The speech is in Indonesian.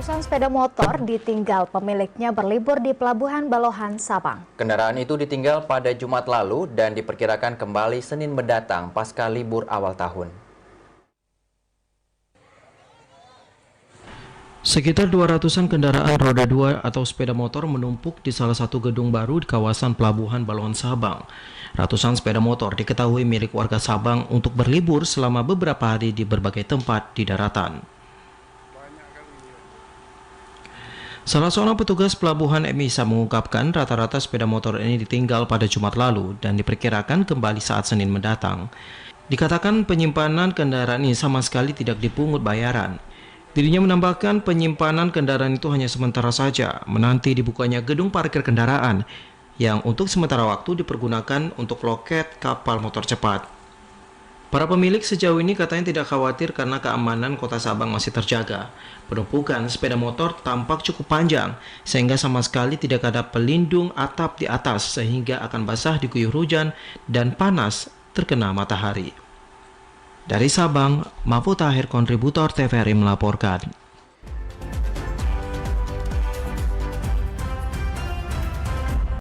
Ratusan sepeda motor ditinggal pemiliknya berlibur di Pelabuhan Balohan, Sabang. Kendaraan itu ditinggal pada Jumat lalu dan diperkirakan kembali Senin mendatang pasca libur awal tahun. Sekitar 200-an kendaraan roda 2 atau sepeda motor menumpuk di salah satu gedung baru di kawasan Pelabuhan Balohan, Sabang. Ratusan sepeda motor diketahui milik warga Sabang untuk berlibur selama beberapa hari di berbagai tempat di daratan. Salah seorang petugas pelabuhan MISA mengungkapkan rata-rata sepeda motor ini ditinggal pada Jumat lalu dan diperkirakan kembali saat Senin mendatang. Dikatakan penyimpanan kendaraan ini sama sekali tidak dipungut bayaran. Dirinya menambahkan penyimpanan kendaraan itu hanya sementara saja, menanti dibukanya gedung parkir kendaraan yang untuk sementara waktu dipergunakan untuk loket kapal motor cepat. Para pemilik sejauh ini katanya tidak khawatir karena keamanan kota Sabang masih terjaga. Penumpukan sepeda motor tampak cukup panjang, sehingga sama sekali tidak ada pelindung atap di atas sehingga akan basah diguyur hujan dan panas terkena matahari. Dari Sabang, Mahfud Tahir, kontributor TVRI melaporkan.